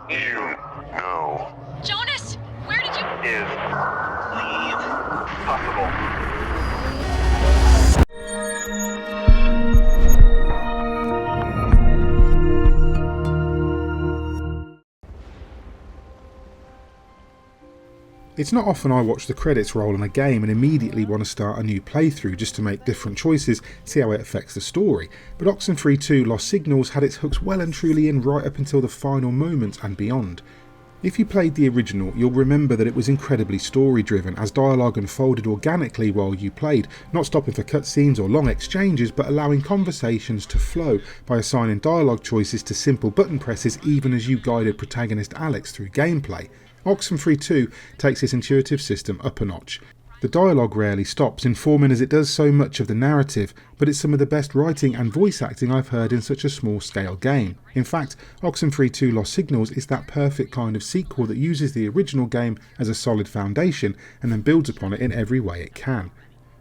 You know. Jonas, where did you... Is leave possible? It's not often I watch the credits roll on a game and immediately want to start a new playthrough just to make different choices, see how it affects the story, but Oxenfree 2 Lost Signals had its hooks well and truly in right up until the final moments and beyond. If you played the original, you'll remember that it was incredibly story driven, as dialogue unfolded organically while you played, not stopping for cutscenes or long exchanges, but allowing conversations to flow by assigning dialogue choices to simple button presses even as you guided protagonist Alex through gameplay. Oxenfree 2 takes this intuitive system up a notch. The dialogue rarely stops, informing as it does so much of the narrative, but it's some of the best writing and voice acting I've heard in such a small scale game. In fact, Oxenfree 2 Lost Signals is that perfect kind of sequel that uses the original game as a solid foundation and then builds upon it in every way it can.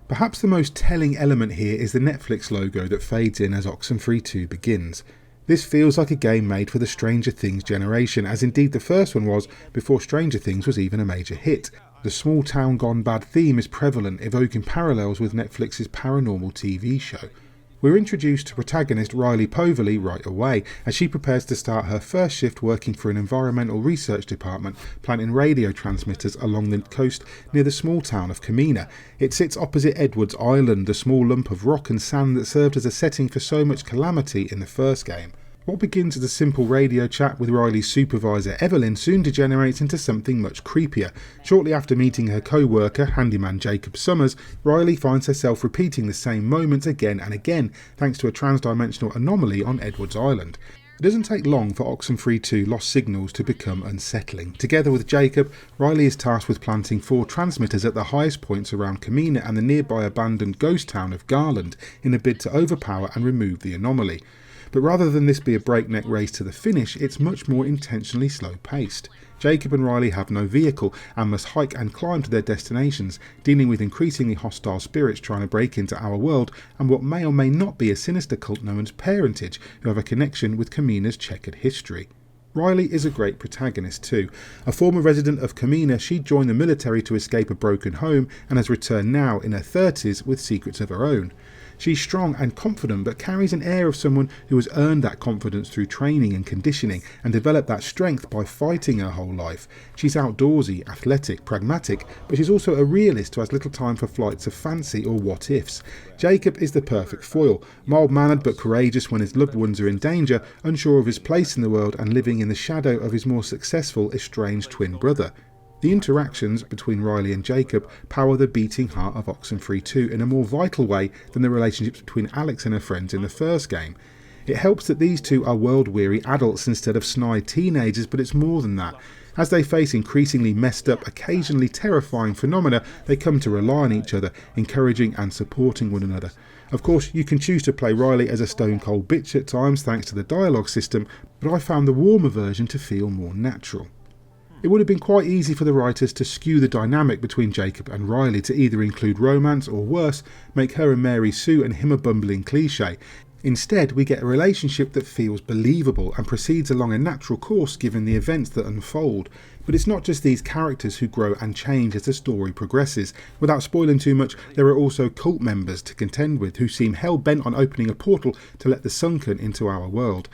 Perhaps the most telling element here is the Netflix logo that fades in as Oxenfree 2 begins. This feels like a game made for the Stranger Things generation, as indeed the first one was before Stranger Things was even a major hit. The small town gone bad theme is prevalent, evoking parallels with Netflix's paranormal TV show. We're introduced to protagonist Riley Poverly right away, as she prepares to start her first shift working for an environmental research department, planting radio transmitters along the coast near the small town of Kamina. It sits opposite Edwards Island, the small lump of rock and sand that served as a setting for so much calamity in the first game. What begins as a simple radio chat with Riley's supervisor Evelyn soon degenerates into something much creepier. Shortly after meeting her co-worker, handyman Jacob Summers, Riley finds herself repeating the same moments again and again, thanks to a trans-dimensional anomaly on Edwards Island. It doesn't take long for Oxenfree 2 Lost Signals to become unsettling. Together with Jacob, Riley is tasked with planting 4 transmitters at the highest points around Kamina and the nearby abandoned ghost town of Garland in a bid to overpower and remove the anomaly. But rather than this be a breakneck race to the finish, it's much more intentionally slow-paced. Jacob and Riley have no vehicle and must hike and climb to their destinations, dealing with increasingly hostile spirits trying to break into our world and what may or may not be a sinister cult known as Parentage, who have a connection with Kamina's checkered history. Riley is a great protagonist too. A former resident of Kamina, she joined the military to escape a broken home and has returned now in her 30s with secrets of her own. She's strong and confident, but carries an air of someone who has earned that confidence through training and conditioning and developed that strength by fighting her whole life. She's outdoorsy, athletic, pragmatic, but she's also a realist who has little time for flights of fancy or what-ifs. Jacob is the perfect foil, mild-mannered but courageous when his loved ones are in danger, unsure of his place in the world and living in the shadow of his more successful, estranged twin brother. The interactions between Riley and Jacob power the beating heart of Oxenfree 2 in a more vital way than the relationships between Alex and her friends in the first game. It helps that these two are world-weary adults instead of snide teenagers, but it's more than that. As they face increasingly messed up, occasionally terrifying phenomena, they come to rely on each other, encouraging and supporting one another. Of course, you can choose to play Riley as a stone-cold bitch at times thanks to the dialogue system, but I found the warmer version to feel more natural. It would have been quite easy for the writers to skew the dynamic between Jacob and Riley to either include romance or worse, make her a Mary Sue and him a bumbling cliché. Instead, we get a relationship that feels believable and proceeds along a natural course given the events that unfold. But it's not just these characters who grow and change as the story progresses. Without spoiling too much, there are also cult members to contend with who seem hell-bent on opening a portal to let the Sunken into our world.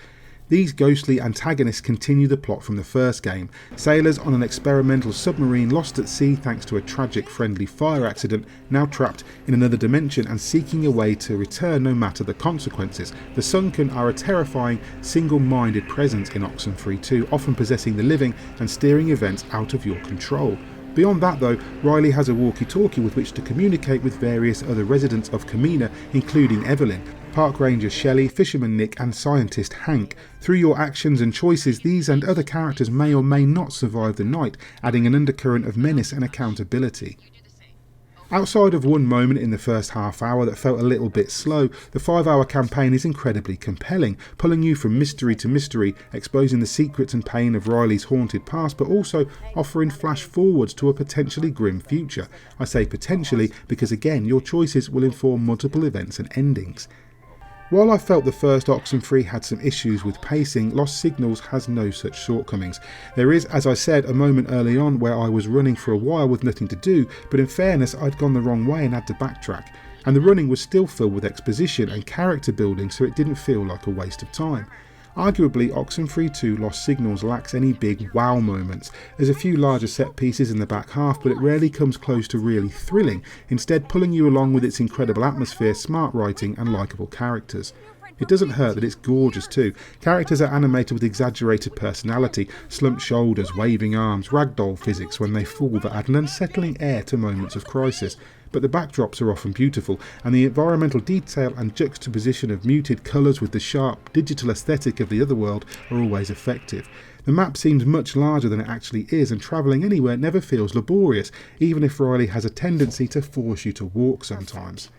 These ghostly antagonists continue the plot from the first game. Sailors on an experimental submarine lost at sea thanks to a tragic friendly fire accident, now trapped in another dimension and seeking a way to return no matter the consequences. The Sunken are a terrifying, single-minded presence in Oxenfree 2, often possessing the living and steering events out of your control. Beyond that though, Riley has a walkie-talkie with which to communicate with various other residents of Kamina, including Evelyn, Park Ranger Shelley, Fisherman Nick and Scientist Hank. Through your actions and choices, these and other characters may or may not survive the night, adding an undercurrent of menace and accountability. Outside of one moment in the first half hour that felt a little bit slow, the 5-hour campaign is incredibly compelling, pulling you from mystery to mystery, exposing the secrets and pain of Riley's haunted past, but also offering flash forwards to a potentially grim future. I say potentially because again, your choices will inform multiple events and endings. While I felt the first Oxenfree had some issues with pacing, Lost Signals has no such shortcomings. There is, as I said, a moment early on where I was running for a while with nothing to do, but in fairness I'd gone the wrong way and had to backtrack. And the running was still filled with exposition and character building, so it didn't feel like a waste of time. Arguably, Oxenfree 2 Lost Signals lacks any big wow moments. There's a few larger set pieces in the back half, but it rarely comes close to really thrilling, instead pulling you along with its incredible atmosphere, smart writing and likeable characters. It doesn't hurt that it's gorgeous too. Characters are animated with exaggerated personality, slumped shoulders, waving arms, ragdoll physics when they fall that add an unsettling air to moments of crisis. But the backdrops are often beautiful, and the environmental detail and juxtaposition of muted colours with the sharp digital aesthetic of the otherworld are always effective. The map seems much larger than it actually is, and travelling anywhere never feels laborious, even if Riley has a tendency to force you to walk sometimes.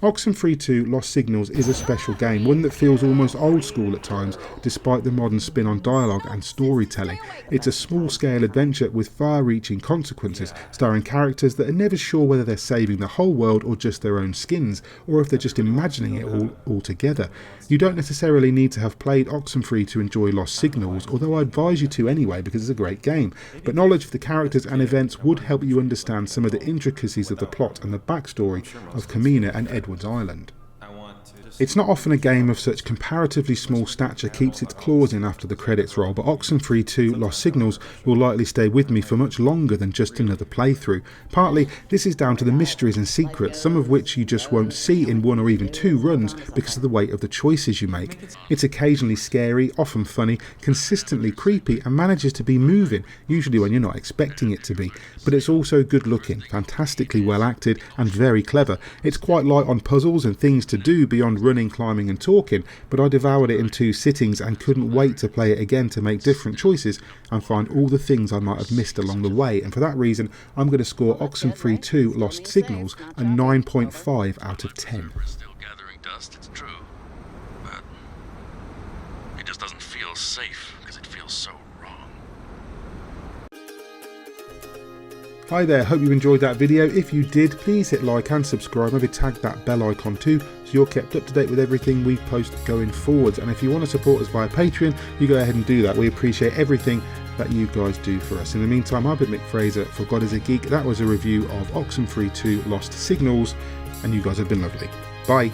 Oxenfree 2 Lost Signals is a special game, one that feels almost old school at times, despite the modern spin on dialogue and storytelling. It's a small-scale adventure with far-reaching consequences, starring characters that are never sure whether they're saving the whole world or just their own skins, or if they're just imagining it all together. You don't necessarily need to have played Oxenfree to enjoy Lost Signals, although I advise you to anyway because it's a great game, but knowledge of the characters and events would help you understand some of the intricacies of the plot and the backstory of Kamina and Edward's Island. It's not often a game of such comparatively small stature keeps its claws in after the credits roll, but Oxenfree 2 Lost Signals will likely stay with me for much longer than just another playthrough. Partly, this is down to the mysteries and secrets, some of which you just won't see in one or even two runs because of the weight of the choices you make. It's occasionally scary, often funny, consistently creepy, and manages to be moving, usually when you're not expecting it to be. But it's also good looking, fantastically well acted, and very clever. It's quite light on puzzles and things to do beyond running, climbing and talking, but I devoured it in 2 sittings and couldn't wait to play it again to make different choices and find all the things I might have missed along the way, and for that reason I'm going to score Oxenfree 2 Lost Signals a 9.5 out of 10. We're still gathering dust, it's true, but it just doesn't feel safe because it feels so wrong. Hi there, hope you enjoyed that video. If you did, please hit like and subscribe, maybe tag that bell icon too, so you're kept up to date with everything we post going forwards. And if you want to support us via Patreon, you go ahead and do that. We appreciate everything that you guys do for us. In the meantime, I've been Mick Fraser for God is a Geek. That was a review of Oxenfree 2 Lost Signals, and you guys have been lovely. Bye.